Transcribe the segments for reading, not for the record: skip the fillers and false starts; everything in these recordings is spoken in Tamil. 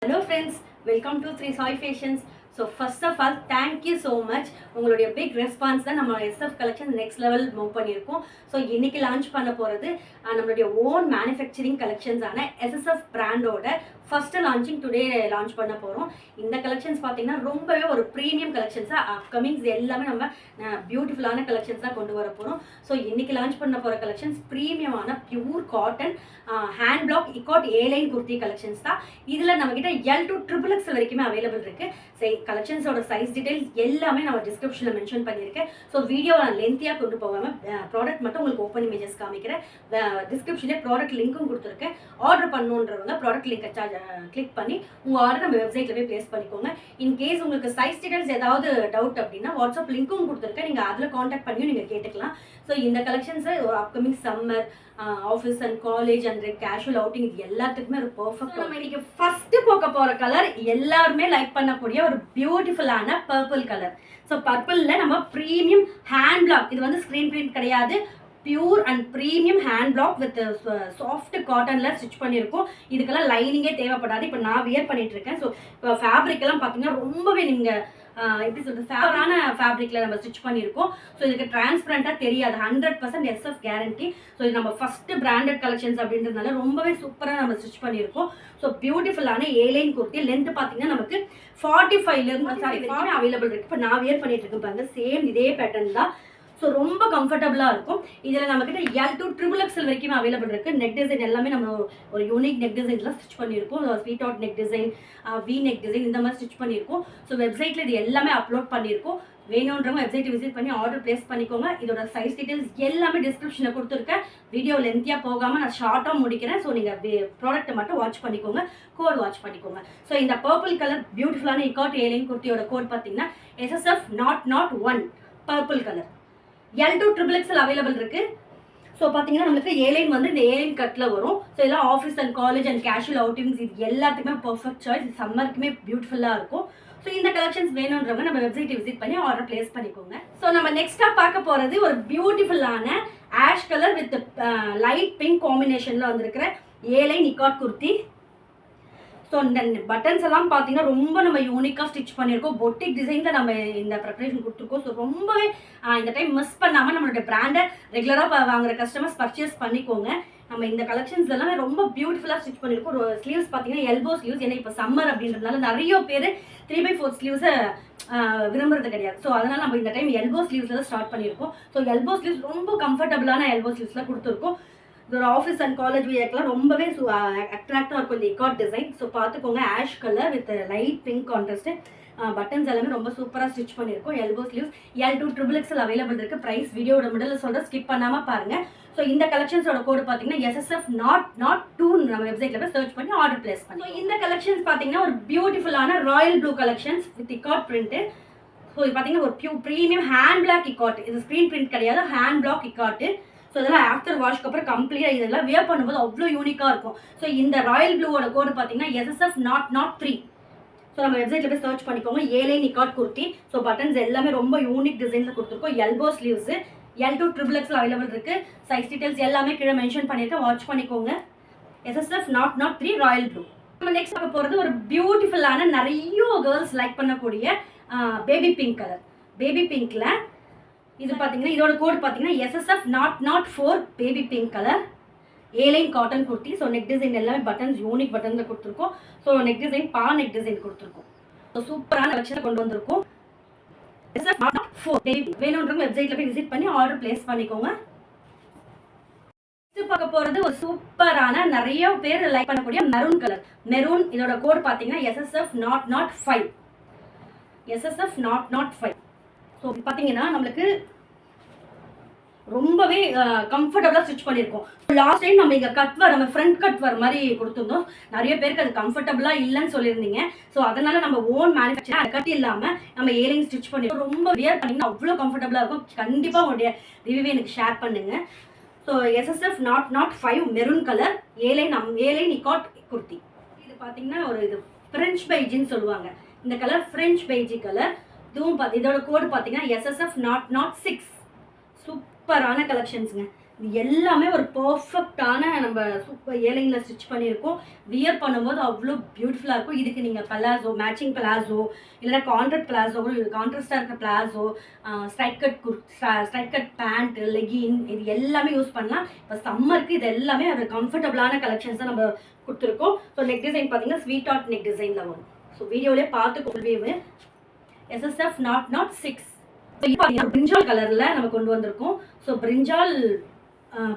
Hello friends, welcome to 3 Soy Fashions. So first of all, thank you so much. உங்களுடைய பிக் ரெஸ்பான்ஸ் தான் நம்ம SF collection next level move பண்ணியிருக்கோம். ஸோ இன்னைக்கு லான்ச் பண்ண போகிறது நம்மளுடைய ஓன் மேனுஃபேக்சரிங் கலெக்ஷன்ஸான SSF பிராண்டோட ஃபர்ஸ்ட் லான்ச்சிங் டுடே லான்ச் பண்ண போகிறோம். இந்த கலெக்ஷன்ஸ் பார்த்தீங்கன்னா ரொம்பவே ஒரு ப்ரீமியம் கலெக்ஷன்ஸாக அப்கமிங்ஸ் எல்லாமே நம்ம பியூட்டிஃபுல்லான கலெக்ஷன்ஸாக கொண்டு வர போகிறோம். ஸோ இன்னைக்கு லான்ச் பண்ண போகிற கலெக்ஷன்ஸ் ப்ரீமியமான pure cotton hand block ikat A line kurti collections தான். இதில் நம்மக்கிட்ட L to XXX வரைக்குமே அவைலபிள் இருக்குது. சரி, கலெக்ஷன்ஸோட சைஸ் டீடைல்ஸ் எல்லாமே நான் டிஸ்கிரிப்ஷனில் மென்ஷன் பண்ணியிருக்கேன். ஸோ வீடியோவை நான் லென்த்தியாக கொண்டு போகாமல் ப்ராடக்ட் மட்டும் உங்களுக்கு ஓப்பன் இமேஜஸ் காமிக்கிறேன். டிஸ்கிரிப்ஷனில் ப்ராடக்ட் லிங்க்கும் கொடுத்துருக்கேன். ஆர்டர் பண்ணணுன்றவங்க ப்ராடக்ட் லிங்கை கிளிக் பண்ணி உங்கள் ஆர்டர் நம்ம வெப்சைட்டில் போய் ப்ளேஸ் பண்ணிக்கோங்க. இன்கேஸ் உங்களுக்கு சைஸ் டீடைல்ஸ் ஏதாவது டவுட் அப்படின்னா வாட்ஸ்அப் லிங்க்கும் கொடுத்துருக்கேன். நீங்கள் அதில் காண்டாக்ட் பண்ணியும் நீங்கள் கேட்டுக்கலாம். ஸோ இந்த கலெக்ஷன்ஸை ஒரு upcoming summer office and college and casual outing இது எல்லாத்துக்குமே ஒரு பர்ஃபெக்ட். நம்ம இன்னைக்கு ஃபர்ஸ்ட் போக்க போகிற கலர் எல்லாருமே லைக் பண்ணக்கூடிய ஒரு பியூட்டிஃபுல்லான பர்பிள் கலர். ஸோ பர்பிளில் நம்ம ப்ரீமியம் ஹேண்ட் பிளாக், இது வந்து ஸ்க்ரீன் பிரிண்ட் கிடையாது, pure and premium hand black with soft காட்டனில் ஸ்டிச் பண்ணியிருக்கோம். இதுக்கெல்லாம் லைனிங்கே தேவைப்படாது. இப்போ நான் வியர் பண்ணிட்டு இருக்கேன். ஸோ இப்போ ஃபேப்ரிக்கெல்லாம் பார்த்தீங்கன்னா ரொம்பவே நீங்கள் எப்படி சொல்கிறது ஃபேவரான ஃபேப்ரிக்கில் நம்ம ஸ்டிச் பண்ணியிருக்கோம். ஸோ இதுக்கு டிரான்ஸ்பரண்ட்டாக தெரியாது. 100% SF கேரண்டி. ஸோ இது நம்ம ஃபஸ்ட்டு பிராண்டட் கலெக்ஷன்ஸ் அப்படின்றதுனால ரொம்பவே சூப்பராக நம்ம ஸ்டிச் பண்ணியிருக்கோம். ஸோ பியூட்டிஃபுல்லான ஏலைன் குர்த்தி லென்த் பார்த்தீங்கன்னா நமக்கு 45 அவைலபிள் இருக்குது. இப்போ நான் வியர் பண்ணிட்டு இருக்கேன் பாருங்க, சேம் இதே பேட்டர்ன் தான். ஸோ ரொம்ப கம்ஃபர்டபுளாக இருக்கும். இதில் நம்மக்கிட்ட L to XXX வரைக்குமே அவைலபிள் இருக்குது. நெக் டிசைன் எல்லாமே நம்ம ஒரு யூனிக் நெக் டிசைன்ஸ்லாம் ஸ்டிச் பண்ணியிருக்கோம். Sweet out neck design, we neck design இந்த மாதிரி ஸ்டிச் பண்ணியிருக்கோம். ஸோ வெப்சைட்டில் இது எல்லாமே அப்லோட் பண்ணியிருக்கோம். வேணுன்றவங்க வெப்சைட்டை விசிட் பண்ணி ஆர்டர் ப்ளேஸ் பண்ணிக்கோங்க. இதோட சைஸ் டீட்டெயில்ஸ் எல்லாமே டிஸ்கிரிப்ஷனில் கொடுத்துருக்கேன். வீடியோ லென்த்தியாக போகாமல் நான் ஷார்ட்டாக முடிக்கிறேன். ஸோ நீங்கள் ப்ராடக்ட்டை மட்டும் வாட்ச் பண்ணிக்கோங்க, கோட் வாட்ச் பண்ணிக்கோங்க. ஸோ இந்த பர்பிள் கலர் பியூட்டிஃபுல்லான இக்காட் ஏலைன் குர்த்தியோட கோட் பார்த்தீங்கன்னா SSF 001 purple colour. L to XXX available இருக்கு. ஸோ பார்த்தீங்கன்னா நம்மளுக்கு ஏலைன் வந்து இந்த ஏலைன் கட்டில் வரும். ஸோ இதெல்லாம் office and college and casual outings இது எல்லாத்துக்குமே பர்ஃபெக்ட் சாய்ஸ். சம்மருக்குமே பியூட்டிஃபுல்லாக இருக்கும். ஸோ இந்த கலெக்ஷன்ஸ் வேணுன்றவங்க நம்ம வெப்சைட்டை விசிட் பண்ணி ஆர்டர் பிளேஸ் பண்ணிக்கோங்க. ஸோ நம்ம நெக்ஸ்ட்டாக பார்க்க போகிறது ஒரு பியூட்டிஃபுல்லான ash colour with light pink காம்பினேஷனில் வந்திருக்கிற ஏலைன் இக்காட் குர்த்தி. ஸோ இந்த பட்டன்ஸ் எல்லாம் பார்த்தீங்கன்னா ரொம்ப நம்ம யூனிக்காக ஸ்டிச் பண்ணியிருக்கோம். பொட்டிக் டிசைனில் நம்ம இந்த ப்ரிப்பரேஷன் கொடுத்துருக்கோம். ஸோ ரொம்பவே இந்த டைம் மிஸ் பண்ணாமல் நம்மளோட பிராண்டை ரெகுலராக வாங்குற கஸ்டமர்ஸ் பர்ச்சேஸ் பண்ணிக்கோங்க. நம்ம இந்த கலெக்ஷன்ஸ் எல்லாமே ரொம்ப பியூட்டிஃபுல்லாக ஸ்டிச் பண்ணியிருக்கோம். ஒரு ஸ்லீவ்ஸ் பார்த்தீங்கன்னா எல்போ ஸ்லீவ்ஸ். ஏன்னா இப்போ சம்மர் அப்படின்றதுனால நிறைய பேர் 3/4 ஸ்லீவ்ஸை விரும்புறது கிடையாது. ஸோ அதனால் நம்ம இந்த டைம் எல்போ ஸ்லீவ்ஸில் தான் ஸ்டார்ட் பண்ணியிருக்கோம். ஸோ எல்போ ஸ்லீவ்ஸ் ரொம்ப கம்ஃபர்டபுளான எல்போ ஸ்லீவ்ஸ்லாம் கொடுத்துருக்கோம். இது ஒரு ஆஃபீஸ் அண்ட் காலேஜ் வியர்க்கெலாம் ரொம்பவே அட்ராக்டாக இருக்கும் இந்த இக்காட் டிசைன். ஸோ பார்த்துக்கோங்க, ash colour with light pink contrast. Buttons எல்லாமே ரொம்ப சூப்பராக ஸ்டிச் பண்ணியிருக்கோம். Elbow sleeves L to XXX available இருக்குது. ப்ரைஸ் வீடியோட மிடில் சொல்கிறேன், ஸ்கிப் பண்ணாமல் பாருங்கள். ஸோ இந்த கலெக்ஷன்ஸோட கோடு பார்த்தீங்கன்னா SSF 002 நம்ம வெப்சைட்டில் போய் சர்ச் பண்ணி ஆர்டர் பிளேஸ் பண்ணி. ஸோ இந்த கலெக்ஷன்ஸ் பார்த்தீங்கன்னா ஒரு பியூட்டிஃபுல்லான Royal blue collections with ikat print. So இது பார்த்தீங்கன்னா ஒரு ப்ரீமியம் ஹேண்ட் பிளாக் இக்காட். இது ஸ்க்ரீன் பிரிண்ட் கிடையாது, ஹேண்ட் பிளாக் இக்காட்டு. ஸோ இதெல்லாம் ஆஃப்டர் வாஷ்க்கு அப்புறம் கம்ப்ளீட்டாக இதெல்லாம் வியர் பண்ணும்போது அவ்வளோ யூனிக்காக இருக்கும். ஸோ இந்த ராயல் ப்ளூவோட கோடு பார்த்தீங்கன்னா SSF 003. ஸோ நம்ம வெப்சைட்டில் போய் சர்ச் பண்ணிக்கோங்க. Airline ikat kurti. So buttons எல்லாமே ரொம்ப யூனிக் டிசைனில் கொடுத்துருக்கோம். Elbow sleeves L to XXX available இருக்குது. சைஸ் டீட்டெயில்ஸ் எல்லாமே கீழே மென்ஷன் பண்ணியிருக்கேன், வாட்ச் பண்ணிக்கோங்க. SSF 003 Royal blue. நம்ம நெக்ஸ்ட் பார்க்க போகிறது ஒரு பியூட்டிஃபுல்லான நிறைய கேர்ள்ஸ் லைக் பண்ணக்கூடிய பேபி பிங்க் கலர். பேபி பிங்க்கில் இது பார்த்தீங்கன்னா இதோட கோட் பார்த்தீங்கன்னா SSF 004 baby pink colour airline cotton kurti. So neck design எல்லாமே பட்டன்ஸ் யூனிக் பட்டன்ஸில் கொடுத்துருக்கோம். So neck design neck design கொடுத்துருக்கோம். ஸோ சூப்பரான கலெக்ஷனை கொண்டு வந்திருக்கோம். SSF 004 பேபி வேணுன்றவங்க வெப்சைட்டில் போய் விசிட் பண்ணி ஆர்டர் பிளேஸ் பண்ணிக்கோங்க. நெக்ஸ்ட் பார்க்க போகிறது ஒரு சூப்பரான நிறைய பேர் லைக் பண்ணக்கூடிய மெரூன் கலர். மெரூன் இதோட கோட் பார்த்தீங்கன்னா SSF 005. SSF 005. ஸோ பார்த்தீங்கன்னா நம்மளுக்கு ரொம்பவே கம்ஃபர்டபுளாக ஸ்டிச் பண்ணியிருக்கோம். லாஸ்ட் டைம் நம்ம இங்கே கட்வர் நம்ம ஃப்ரண்ட் கட்வர் மாதிரி கொடுத்துருந்தோம். நிறைய பேருக்கு அது கம்ஃபர்டபுளாக இல்லைன்னு சொல்லியிருந்தீங்க. ஸோ அதனால் நம்ம ஓன் மேனுஃபேக்சர் அது கட்டி இல்லாமல் நம்ம ஏலைன் ஸ்டிச் பண்ணியிருக்கோம். ரொம்ப வியர் பண்ணிங்கன்னா அவ்வளோ கம்ஃபர்டபுளாக இருக்கும். கண்டிப்பாக உங்களுடைய ரிவ்யூவே எனக்கு ஷேர் பண்ணுங்கள். So SSF 005 maroon colour airline ikat kurti. இது பார்த்தீங்கன்னா ஒரு இது ஃப்ரெஞ்ச் பைஜின்னு சொல்லுவாங்க. இந்த கலர் ஃப்ரெஞ்ச் பைஜி கலர். இதுவும் இதோட கோடு பார்த்தீங்கன்னா SSF 006. சூப்பரான கலெக்ஷன்ஸுங்க. இது எல்லாமே ஒரு பர்ஃபெக்டான நம்ம சூப்பர் ஏலைனில் ஸ்டிச் பண்ணியிருக்கோம். வியர் பண்ணும்போது அவ்வளோ பியூட்டிஃபுல்லாக இருக்கும். இதுக்கு நீங்கள் பலாசோ, மேட்சிங் பலாசோ, இல்லைனா கான்ட்ராக்ட் பலாசோ கூட, கான்ட்ராஸ்டாக இருக்கிற palazzo, straight cut pant, legging, இது எல்லாமே யூஸ் பண்ணலாம். இப்போ சம்மருக்கு இது எல்லாமே ஒரு கம்ஃபர்டபுளான கலெக்ஷன்ஸ் தான் நம்ம கொடுத்துருக்கோம். ஸோ நெக் டிசைன் பார்த்தீங்கன்னா ஸ்வீட் ஆர்ட் நெக் டிசைனில் வரும். ஸோ வீடியோலேயே பார்த்து கொள்வீவு. SSF not 6. ஸோ இப்போ பார்த்தீங்கன்னா பிரிஞ்சால் கலரில் நம்ம கொண்டு வந்திருக்கோம். ஸோ பிரிஞ்சால்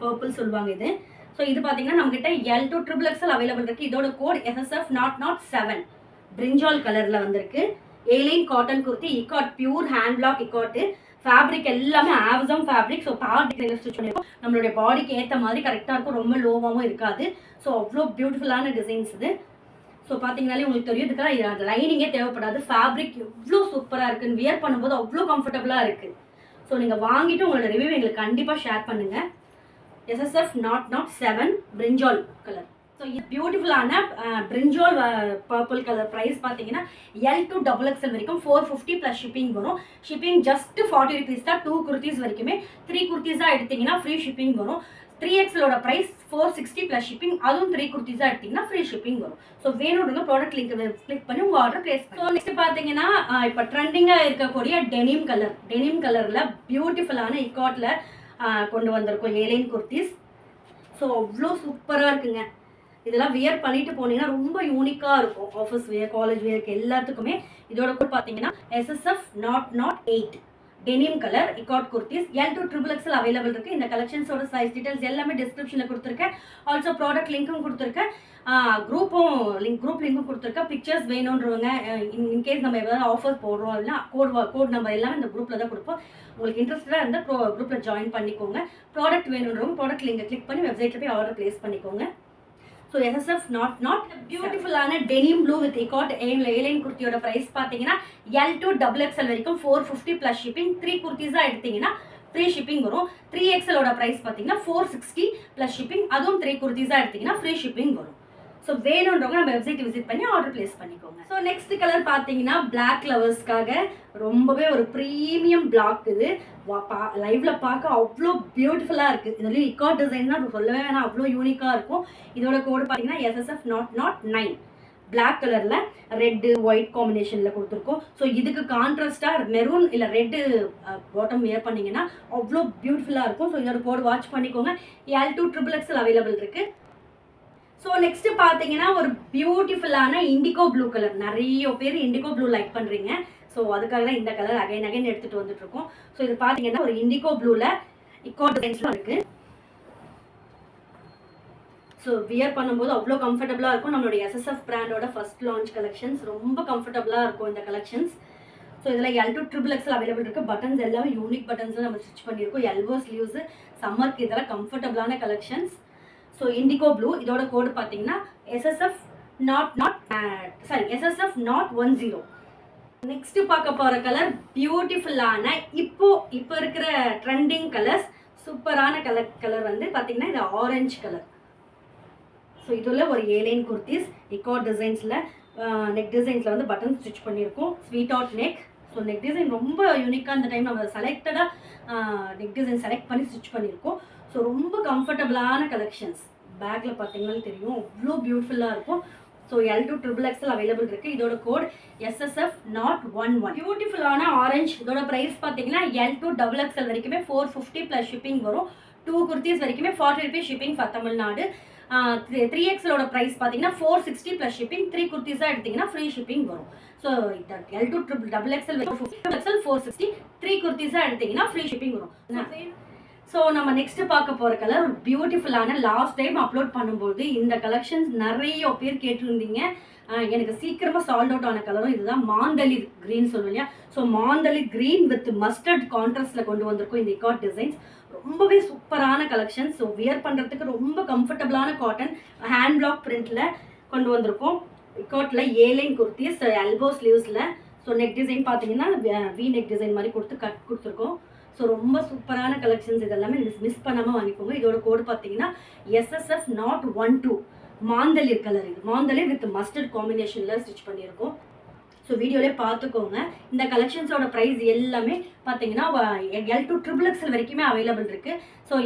பர்பிள் சொல்லுவாங்க இது. ஸோ இது பார்த்தீங்கன்னா நம்மகிட்ட L to XXL அவைலபிள் இருக்குது. இதோட கோட் SSF not 7. பிரிஞ்சால் கலரில் வந்திருக்கு. A line cotton kurti, ikat pure hand block ikat. Fabric எல்லாமே ஆவசம் ஃபேப்ரிக். ஸோ பார்ட் ஸ்டிச் பண்ணியிருக்கோம். நம்மளுடைய பாடிக்கு ஏற்ற மாதிரி கரெக்டாக இருக்கும். ரொம்ப லோவாகவும் இருக்காது. ஸோ அவ்வளோ பியூட்டிஃபுல்லான டிசைன்ஸ் இது. ஸோ பார்த்தீங்கனாலே உங்களுக்கு தெரியும், இதுக்கெல்லாம் லைனிங்கே தேவைப்படாது. ஃபேப்ரிக் எவ்வளோ சூப்பராக இருக்குன்னு வியர் பண்ணும்போது அவ்வளோ கம்ஃபர்டபுளாக இருக்குது. ஸோ நீங்கள் வாங்கிட்டு உங்களோட ரிவ்யூ எங்களுக்கு கண்டிப்பாக ஷேர் பண்ணுங்கள். SSF not 7 brinjal colour. So இது பியூட்டிஃபுல்லான பிரிஞ்சால் பர்பிள் கலர். ப்ரைஸ் பார்த்தீங்கன்னா L to XXL வரைக்கும் 450 ப்ளஸ் ஷிப்பிங் வரும். ஷிப்பிங் ஜஸ்ட் 40 rupees தான். 2 குர்த்திஸ் வரைக்குமே. 3 குர்த்திஸாக எடுத்திங்கன்னா ஃப்ரீ ஷிப்பிங் வரும். 3XLோட ப்ரைஸ் 460 ப்ளஸ் ஷிப்பிங். அதுவும் 3 குர்த்திஸாக எடுத்திங்கன்னா ஃப்ரீ ஷிப்பிங் வரும். ஸோ வேணும்ங்க ப்ராடக்ட் லிங்க் கிளிக் பண்ணி உங்கள் ஆர்டர் ப்ளேஸ் பண்ணி. ஸோ நெக்ஸ்ட் பார்த்தீங்கன்னா இப்போ ட்ரெண்டிங்காக இருக்கக்கூடிய டெனிம் கலரில் பியூட்டிஃபுல்லான இக்காட்டில் கொண்டு வந்திருக்கோம் ஏலைன் குர்த்திஸ். ஸோ அவ்வளோ சூப்பராக இருக்குங்க. இதெல்லாம் வியர் பண்ணிட்டு போனீங்கன்னா ரொம்ப யூனிக்காக இருக்கும். ஆஃபீஸ் வியர், காலேஜ் வியருக்கு எல்லாத்துக்குமே. இதோட கூட பார்த்தீங்கன்னா SSF not 8 denim colour ikat kurtis. L to XXL available இருக்குது. இந்த கலெக்ஷன்ஸோட சைஸ் டீட்டெயில்ஸ் எல்லாமே டிஸ்கிரிப்ஷனில் கொடுத்துருக்கேன். ஆல்சோ ப்ராடக்ட் லிங்க்கும் கொடுத்துருக்கேன். குரூப் லிங்க்கும் கொடுத்துருக்கேன். பிக்சர்ஸ் வேணுன்றவங்க, இன்கேஸ் நம்ம எதாவது ஆஃபர் போடுறோம் அப்படின்னா கோட் நம்பர் எல்லாமே இந்த குரூப்பில் தான் கொடுப்போம். உங்களுக்கு இன்ட்ரெஸ்டாக இருந்தால் குரூப்பில் ஜாயின் பண்ணிக்கோங்க. ப்ராடக்ட் வேணுன்றவங்க ப்ராடக்ட் லிங்கை கிளிக் பண்ணி வெப்சைட்டில் போய் ஆர்டர் ப்ளேஸ் பண்ணிக்கோங்க. ஸோ SSF not பியூட்டிஃபுல்லான denim blue with ikat A line குர்த்தியோட ப்ரைஸ் பார்த்தீங்கன்னா L to XXL வரைக்கும் 450 ப்ளஸ் ஷிப்பிங். 3 குர்த்திஸாக எடுத்திங்கன்னா ஃப்ரீ ஷிப்பிங் வரும். 3XLோட ப்ரைஸ் பார்த்தீங்கன்னா 460 ப்ளஸ் ஷிப்பிங். அதுவும் 3 குர்த்திஸாக எடுத்திங்கன்னா ஃப்ரீ ஷிப்பிங் வரும். ஸோ வேணுன்றவங்க நம்ம வெப்சைட் விசிட் பண்ணி ஆர்டர் ப்ளேஸ் பண்ணிக்கோங்க. ஸோ நெக்ஸ்ட் கலர் பார்த்தீங்கன்னா பிளாக் லவர்ஸ்க்காக ரொம்பவே ஒரு ப்ரீமியம் பிளாக். இது லைவ்ல பார்க்க அவ்வளோ பியூட்டிஃபுல்லாக இருக்குது. இதுலேயும் இக்காட் டிசைன்னா சொல்லவே வேணாம், அவ்வளோ யூனிக்காக இருக்கும். இதோட கோடு பார்த்தீங்கன்னா SSF not 9 பிளாக் கலரில் ரெட்டு ஒயிட் காம்பினேஷனில் கொடுத்துருக்கோம். ஸோ இதுக்கு கான்ட்ராஸ்டாக மெரூன் இல்லை ரெட்டு பாட்டம் வியர் பண்ணிங்கன்னா அவ்வளோ பியூட்டிஃபுல்லாக இருக்கும். ஸோ இதோட கோடு வாட்ச் பண்ணிக்கோங்க. L to XXL அவைலபிள் இருக்குது. ஸோ நெக்ஸ்ட் பார்த்தீங்கன்னா ஒரு பியூட்டிஃபுல்லான இண்டிகோ ப்ளூ கலர். நிறைய பேர் இண்டிகோ ப்ளூ லைக் பண்ணுறீங்க. ஸோ அதுக்காக தான் இந்த கலர் அகைன் எடுத்துகிட்டு வந்துட்டுருக்கோம். ஸோ இது பார்த்தீங்கன்னா ஒரு இண்டிகோ ப்ளூவில் இக்காட் டிசைன்ஸ்லாம் இருக்குது. ஸோ வியர் பண்ணும்போது அவ்வளோ கம்ஃபர்டபுளாக இருக்கும். நம்மளுடைய SSF பிராண்டோட ஃபர்ஸ்ட் லான்ச் கலெக்ஷன்ஸ். ரொம்ப கம்ஃபர்டபுளாக இருக்கும் இந்த கலெக்ஷன்ஸ். ஸோ இதில் L to XXL அவைலபிள் இருக்குது. பட்டன்ஸ் எல்லாமே யூனிக் பட்டன்ஸில் நம்ம ஸ்டிச் பண்ணியிருக்கோம். எல்போ ஸ்லீவ்ஸு சம்மருக்கு இதெல்லாம் கம்ஃபர்டபுளான கலெக்ஷன்ஸ். So indigo blue. இதோட கோடு பார்த்தீங்கன்னா SSF not 10. நெக்ஸ்ட் பார்க்க போகிற கலர் பியூட்டிஃபுல்லான இப்போ இருக்கிற ட்ரெண்டிங் கலர்ஸ். சூப்பரான கலர் வந்து பார்த்தீங்கன்னா இது ஆரஞ்சு கலர். ஸோ இதில் ஒரு ஏலைன் குர்த்திஸ் இக்காட் டிசைன்ஸில் நெக் டிசைன்ஸில் வந்து பட்டன் ஸ்டிச் பண்ணியிருக்கோம். Sweet art neck. So neck design ரொம்ப யூனிக்காக இந்த டைம் நம்ம செலக்டடாக நெக் டிசைன் செலக்ட் பண்ணி ஸ்டிச் பண்ணியிருக்கோம். ஸோ ரொம்ப கம்ஃபர்டபுளான கலெக்ஷன்ஸ். பேக்கில் பார்த்தீங்கன்னா தெரியும் அவ்வளோ பியூட்டிஃபுல்லாக இருக்கும். So L to XXL available இருக்குது. இதோட கோட் SSF not 11. பியூட்டிஃபுல்லான ஆரஞ்ச். இதோட ப்ரைஸ் பார்த்தீங்கன்னா L to XXL வரைக்குமே 450 ப்ளஸ் ஷிப்பிங் வரும். 2 குர்த்திஸ் வரைக்குமே 40 rupees ஷிப்பிங் ஃபார் தமிழ்நாடு. 3XLோட ப்ரைஸ் பார்த்தீங்கன்னா 460 ப்ளஸ் ஷிப்பிங். 3 குர்த்திஸாக எடுத்திங்கன்னா ஃப்ரீ ஷிப்பிங் வரும். ஸோ L to XXL 460, 3 குர்த்திஸாக எடுத்திங்கன்னா ஃப்ரீ ஷிப்பிங் வரும். ஸோ நம்ம நெக்ஸ்ட் பார்க்க போகிற கலர் ஒரு பியூட்டிஃபுல்லான, லாஸ்ட் டைம் அப்லோட் பண்ணும்போது இந்த கலெக்ஷன்ஸ் நிறைய பேர் கேட்டிருந்தீங்க. எனக்கு சீக்கிரமாக சால்ட் அவுட் ஆன கலரும் இதுதான். மாந்தளி க்ரீன் சொல்லுவோம் இல்லையா. ஸோ மாந்தளி க்ரீன் வித் மஸ்டர்ட் கான்ட்ராஸ்டில் கொண்டு வந்திருக்கோம் இந்த இக்காட் டிசைன்ஸ். ரொம்பவே சூப்பரான கலெக்ஷன்ஸ். ஸோ வியர் பண்ணுறதுக்கு ரொம்ப கம்ஃபர்டபுளான காட்டன் ஹேண்ட் பிளாக் பிரிண்டில் கொண்டு வந்திருக்கோம். இக்காட்டில் ஏலைன் குர்த்திஸ் எல்போ ஸ்லீவ்ஸில். ஸோ நெக் டிசைன் பார்த்தீங்கன்னா வி நெக் டிசைன் மாதிரி கொடுத்துருக்கோம். ஸோ ரொம்ப சூப்பரான கலெக்ஷன்ஸ். இதெல்லாமே மிஸ் பண்ணாமல் வாங்கிக்கோங்க. இதோட கோடு பார்த்தீங்கன்னா SSF not 12 மாந்தளிர் கலர். இது மாந்தளிர் வித் மஸ்டர்ட் காம்பினேஷனில் ஸ்டிச் பண்ணியிருக்கோம். ஸோ வீடியோலே பார்த்துக்கோங்க. இந்த கலெக்ஷன்ஸோட ப்ரைஸ் எல்லாமே பார்த்தீங்கன்னா L to XXL வரைக்குமே அவைலபிள் இருக்குது. ஸோ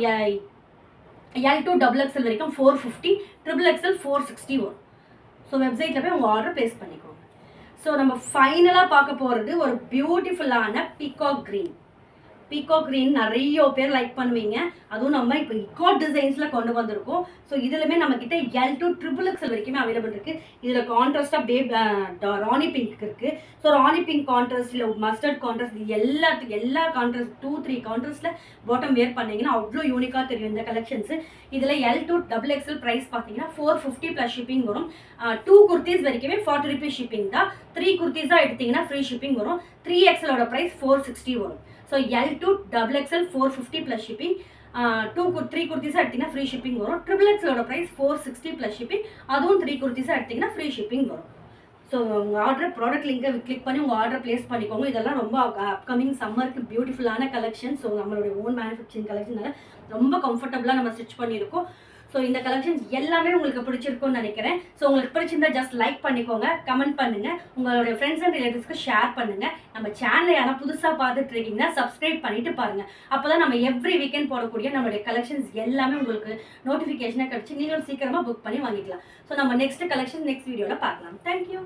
L2 டபுள் எக்ஸல் வரைக்கும் 450, ட்ரிபிள் எக்ஸல் 460 வரும். ஸோ வெப்சைட்டில் போய் உங்கள் ஆர்டர் ப்ளேஸ் பண்ணிக்கோங்க. ஸோ நம்ம ஃபைனலாக பார்க்க போகிறது ஒரு பியூட்டிஃபுல்லான பீகாக் க்ரீன். பீகாக் க்ரீன் நிறைய பேர் லைக் பண்ணுவீங்க. அதுவும் நம்ம இப்போ இக்காட் டிசைன்ஸில் கொண்டு வந்திருக்கோம். ஸோ இதுலையுமே நம்மக்கிட்ட L2 ட்ரிபிள் எக்ஸல் வரைக்குமே அவைலபிள் இருக்குது. இதில் கான்ட்ராஸ்ட்டாக ராணி பிங்க் இருக்குது. ஸோ ராணி பிங்க் கான்ட்ராஸ்ட் இல்லை மஸ்டர்ட் கான்ட்ராஸ்ட் எல்லா கான்ட்ராஸ்ட் 2-3 கான்ட்ராஸ்ட்டில் பாட்டம் வேர் பண்ணிங்கன்னா அவ்வளோ யூனிக்காக தெரியும் இந்த கலெக்ஷன்ஸு. இதில் L2 டபுள் எக்ஸல் ப்ரைஸ் பார்த்தீங்கன்னா 450 ப்ளஸ் ஷிப்பிங் வரும். 2 குர்த்திஸ் வரைக்குமே 40 ருபீஸ் ஷிப்பிங் தான். 3 குர்த்திஸாக எடுத்திங்கன்னா ஃப்ரீ ஷிப்பிங் வரும். 3 எக்ஸலோட ப்ரைஸ் 460 வரும். So L2 double XL 450 plus shipping. 3 குர்த்திஸாக எடுத்திங்கன்னா ஃப்ரீ ஷிப்பிங் வரும். ட்ரிபிள் எக்ஸலோட ப்ரைஸ் 460 ப்ளஸ் ஷிப்பிங். அதுவும் 3 குர்த்திஸாக எடுத்திங்கன்னா ஃப்ரீ ஷிப்பிங் வரும். ஸோ உங்கள் ஆர்டர் ப்ராடக்ட் லிங்கை கிளிக் பண்ணி உங்கள் ஆர்டர் ப்ளேஸ் பண்ணிக்கோங்க. இதெல்லாம் ரொம்ப அப்கமிங் சம்மருக்கு பியூட்டிஃபுல்லான கலெக்ஷன். ஸோ நம்மளுடைய ஓன் மேனுஃபேக்சரிங் கலெக்ஷனால ரொம்ப கம்ஃபர்டபுளாக நம்ம ஸ்டிச் பண்ணியிருக்கோம். ஸோ இந்த கலெக்ஷன்ஸ் எல்லாமே உங்களுக்கு பிடிச்சிருக்கும்னு நினைக்கிறேன். ஸோ உங்களுக்கு பிடிச்சிருந்தா ஜஸ்ட் லைக் பண்ணிக்கோங்க, கமெண்ட் பண்ணுங்கள், உங்களுடைய ஃப்ரெண்ட்ஸ் அண்ட் ரிலேட்டிவ்ஸ்க்கு ஷேர் பண்ணுங்கள். நம்ம சேனலை யாராவது புதுசாக பார்த்துட்டு இருக்கீங்கன்னா சப்ஸ்கிரைப் பண்ணிட்டு பாருங்கள். அப்போ தான் நம்ம எவ்ரி வீக்கெண்ட் போடக்கூடிய நம்மளுடைய கலெக்ஷன்ஸ் எல்லாமே உங்களுக்கு நோட்டிஃபிகேஷனாக கிடச்சி நீங்களும் சீக்கிரமாக புக் பண்ணி வாங்கிக்கலாம். ஸோ நம்ம நெக்ஸ்ட் கலெக்ஷன் நெக்ஸ்ட் வீடியோவில் பார்க்கலாம். தேங்க்யூ.